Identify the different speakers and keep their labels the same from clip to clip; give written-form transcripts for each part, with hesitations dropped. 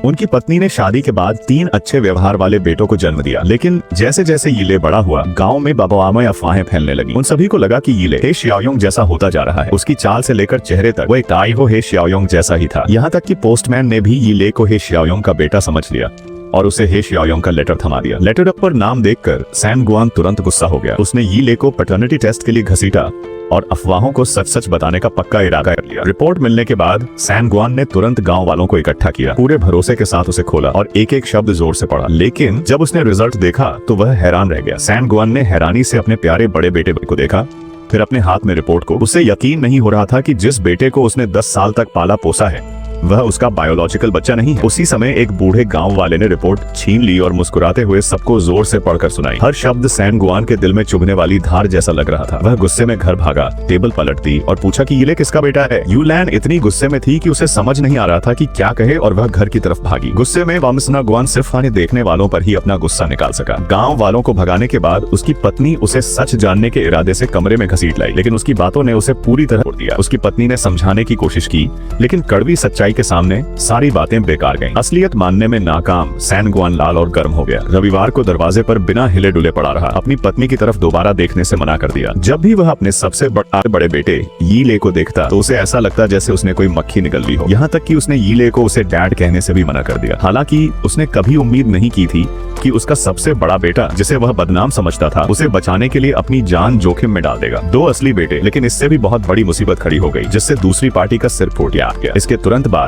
Speaker 1: उनकी पत्नी ने शादी के बाद 3 अच्छे व्यवहार वाले बेटों को जन्म दिया, लेकिन जैसे जैसे यीले बड़ा हुआ, गांव में बबुआ में अफवाहें फैलने लगी। उन सभी को लगा कि यीले हे शियाओयोंग जैसा होता जा रहा है। उसकी चाल से लेकर चेहरे तक वो एक ताइहो हे शियाओयोंग जैसा ही था। यहाँ तक कि पोस्टमैन ने भी यीले को हे शियाओयोंग का बेटा समझ लिया और उसे हे शियाओयोंग का लेटर थमा दिया। लेटर पर नाम देखकर सैन गुआन तुरंत गुस्सा हो गया। उसने यीले को पैटर्निटी टेस्ट के लिए घसीटा और अफवाहों को सच सच बताने का पक्का इरादा कर लिया। रिपोर्ट मिलने के बाद सैन गुआन ने तुरंत गांव वालों को इकट्ठा किया, पूरे भरोसे के साथ उसे खोला और एक एक शब्द जोर से पढ़ा। लेकिन जब उसने रिजल्ट देखा तो वह हैरान रह गया। सैन गुआन ने हैरानी से अपने प्यारे बड़े बेटे को देखा, फिर अपने हाथ में रिपोर्ट को। उसे यकीन नहीं हो रहा था कि जिस बेटे को उसने 10 साल तक पाला पोसा है वह उसका बायोलॉजिकल बच्चा नहीं है। उसी समय एक बूढ़े गांव वाले ने रिपोर्ट छीन ली और मुस्कुराते हुए सबको जोर से पढ़कर सुनाई। हर शब्द सैन गुआन के दिल में चुभने वाली धार जैसा लग रहा था। वह गुस्से में घर भागा, टेबल पलट दी और पूछा कि यीले किसका बेटा है। यूलैन इतनी गुस्से में थी कि उसे समझ नहीं आ रहा था कि क्या कहे और वह घर की तरफ भागी। गुस्से में वामसना गुआन सिर्फ देखने वालों पर ही अपना गुस्सा निकाल सका। गाँव वालों को भगाने के बाद उसकी पत्नी उसे सच जानने के इरादे से कमरे में घसीट लाई, लेकिन उसकी बातों ने उसे पूरी तरह तोड़ दिया। उसकी पत्नी ने समझाने की कोशिश की, लेकिन कड़वी सच्चाई के सामने सारी बातें बेकार गईं। असलियत मानने में नाकाम सैन गुआन लाल और गर्म हो गया। रविवार को दरवाजे पर बिना हिले डुले पड़ा रहा। अपनी पत्नी की तरफ दोबारा देखने से मना कर दिया। जब भी वह अपने सबसे बड़े बेटे यीले को देखता तो उसे ऐसा लगता जैसे उसने कोई मक्खी निकल ली हो। यहाँ तक कि उसने यीले को उसे डैड कहने से भी मना कर दिया। हालांकि उसने कभी उम्मीद नहीं की थी कि उसका सबसे बड़ा बेटा, जिसे वह बदनाम समझता था, उसे बचाने के लिए अपनी जान जोखिम में डाल देगा। 2 असली बेटे, लेकिन इससे भी बहुत बड़ी मुसीबत खड़ी हो गई, जिससे दूसरी पार्टी का सिर फूट गया। इसके तुरंत बाद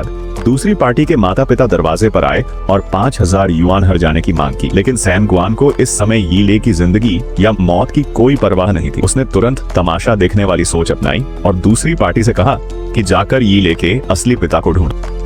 Speaker 1: दूसरी पार्टी के माता पिता दरवाजे पर आए और 5000 युआन हर जाने की मांग की। लेकिन सैन गुआन को इस समय यीले की जिंदगी या मौत की कोई परवाह नहीं थी। उसने तुरंत तमाशा देखने वाली सोच अपनाई और दूसरी पार्टी से कहा कि जाकर यीले के असली पिता को ढूंढो।